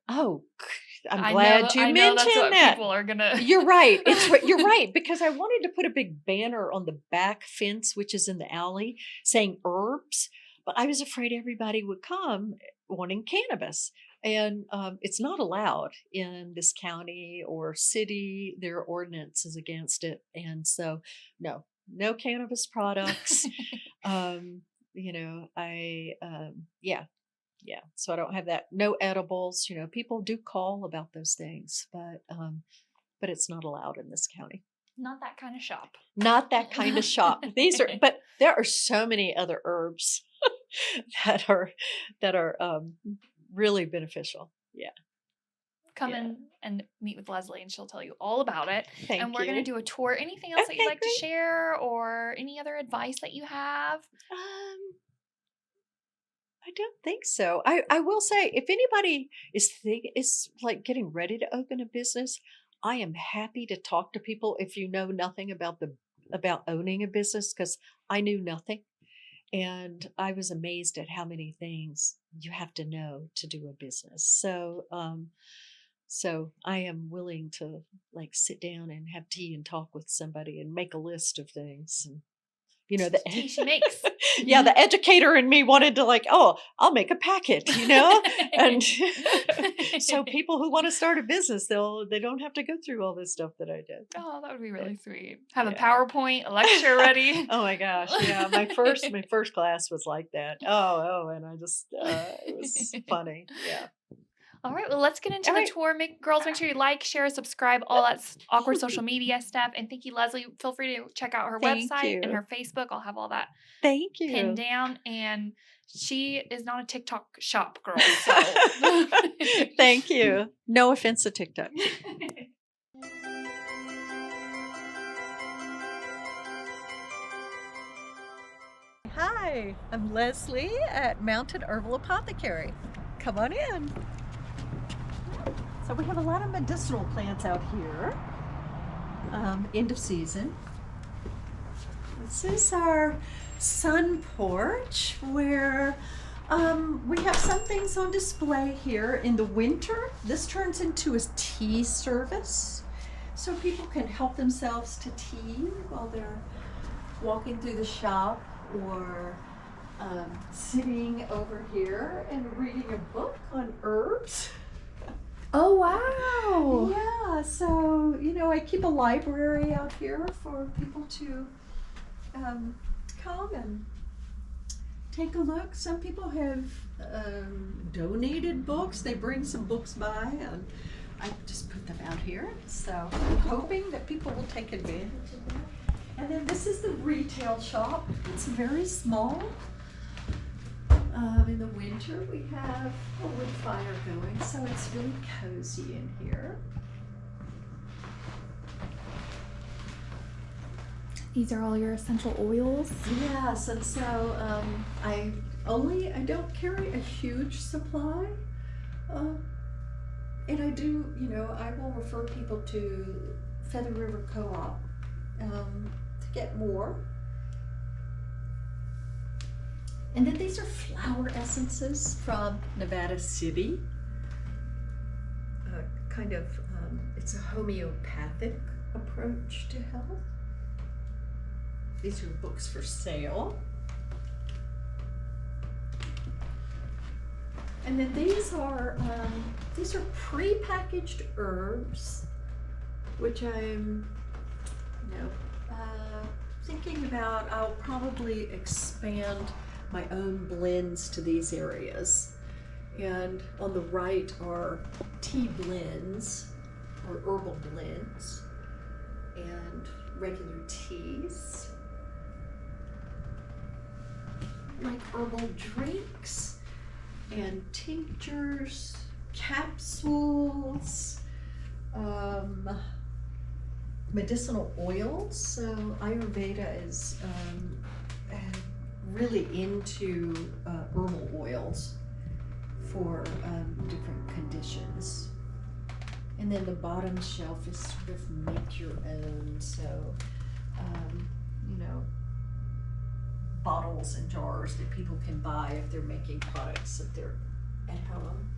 oh, I'm glad you I know that's mentioned what that. people are going to. You're right. You're right, because I wanted to put a big banner on the back fence, which is in the alley, saying herbs, but I was afraid everybody would come wanting cannabis. And it's not allowed in this county or city. There are ordinances against it. And so, no cannabis products. Yeah. So I don't have that. No edibles. People do call about those things, but it's not allowed in this county. Not that kind of shop. Not that kind of shop. But there are so many other herbs that are really beneficial. Yeah. Come in and meet with Leslie, and she'll tell you all about it. Thank and we're you. going to do a tour. Anything else that you'd Okay, like to share, or any other advice that you have? I don't think so. I will say, if anybody is like getting ready to open a business, I am happy to talk to people if you know nothing about owning a business, because I knew nothing. And I was amazed at how many things you have to know to do a business. So I am willing to like sit down and have tea and talk with somebody and make a list of things. And the tea she makes. Yeah, the educator in me wanted to I'll make a packet, and so people who want to start a business, they don't have to go through all this stuff that I did. Oh, that would be really sweet. Have a PowerPoint, a lecture ready. Oh my gosh, yeah. My first class was like that. And I just it was funny. Yeah. All right, well, let's get into the tour. Girls, make sure you like, share, subscribe, all that awkward social media stuff. And thank you, Leslie. Feel free to check out her website and her Facebook. I'll have all that pinned down. And she is not a TikTok shop girl. So. Thank you. No offense to TikTok. Hi, I'm Leslie at Mountain Herbal Apothecary. Come on in. So we have a lot of medicinal plants out here. End of season. This is our sun porch where we have some things on display here. In the winter, this turns into a tea service. So people can help themselves to tea while they're walking through the shop, or sitting over here and reading a book on herbs. Oh, wow. Yeah, so, I keep a library out here for people to come and take a look. Some people have donated books. They bring some books by, and I just put them out here. So I'm hoping that people will take advantage of that. And then this is the retail shop. It's very small. In the winter, we have a wood fire going, so it's really cozy in here. These are all your essential oils? Yes, and so I don't carry a huge supply. And I do, I will refer people to Feather River Co-op to get more. And then these are flower essences from Nevada City. It's a homeopathic approach to health. These are books for sale. And then these are pre-packaged herbs, which I'm, thinking about. I'll probably expand my own blends to these areas. And on the right are tea blends or herbal blends and regular teas, like herbal drinks and tinctures, capsules, medicinal oils. So Ayurveda is really into herbal oils for different conditions. And then the bottom shelf is sort of make your own. So you know, bottles and jars that people can buy if they're making products that they're at home.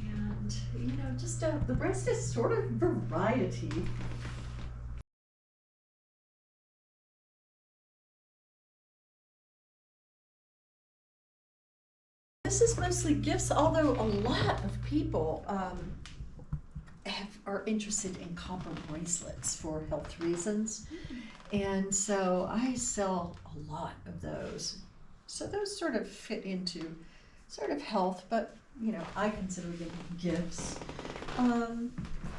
And, you know, just the rest is sort of variety. This is mostly gifts, although a lot of people are interested in copper bracelets for health reasons. And so I sell a lot of those. So those sort of fit into sort of health, but you know, I consider them gifts.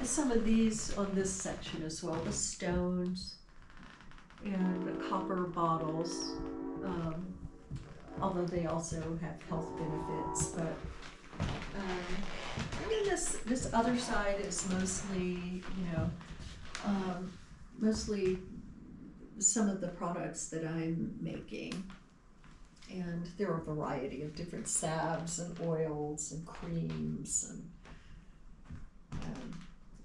Some of these on this section as well, the stones and the copper bottles, although they also have health benefits. But and then this other side is mostly, you know, mostly some of the products that I'm making. And there are a variety of different salves and oils and creams and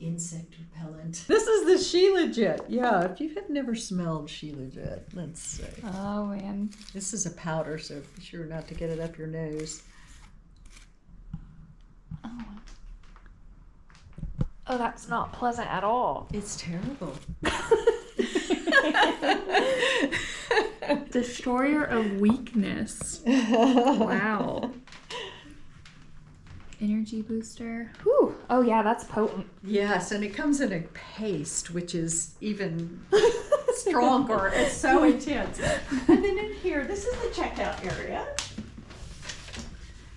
insect repellent. This is the Shilajit. Yeah, if you have never smelled Shilajit, let's see. Oh, man. This is a powder, so be sure not to get it up your nose. Oh, that's not pleasant at all. It's terrible. Destroyer of weakness. Wow. Energy booster. Whew. Oh, yeah, that's potent. Yes, and it comes in a paste, which is even stronger. It's so intense. And then in here, this is the checkout area.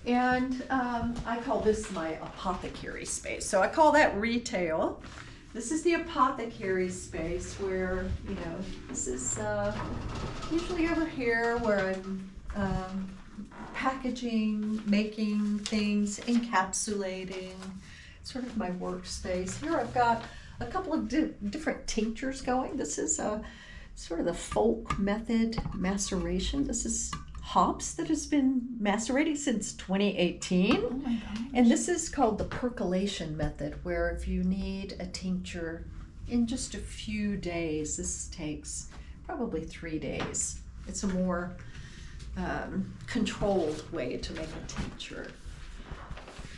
And I call this my apothecary space. So I call that retail. This is the apothecary space where, you know, this is usually over here where I'm packaging, making things, encapsulating, sort of my workspace. Here I've got a couple of different tinctures going. This is sort of the folk method maceration. This is hops that has been macerating since 2018. Oh my gosh. And this is called the percolation method, where if you need a tincture in just a few days, this takes probably 3 days. It's a more controlled way to make a tincture.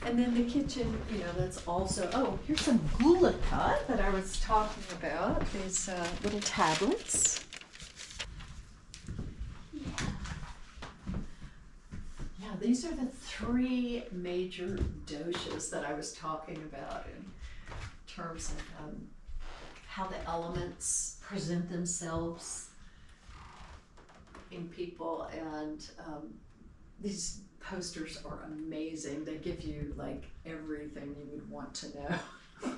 And then the kitchen, you know, that's also, oh, here's some gulaka that I was talking about, these little tablets. Yeah, these are the 3 major doshas that I was talking about in terms of how the elements present themselves in people, and these posters are amazing. They give you like everything you would want to know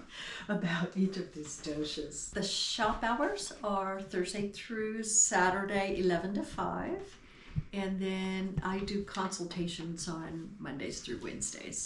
about each of these doshas. The shop hours are Thursday through Saturday, 11 to 5. And then I do consultations on Mondays through Wednesdays.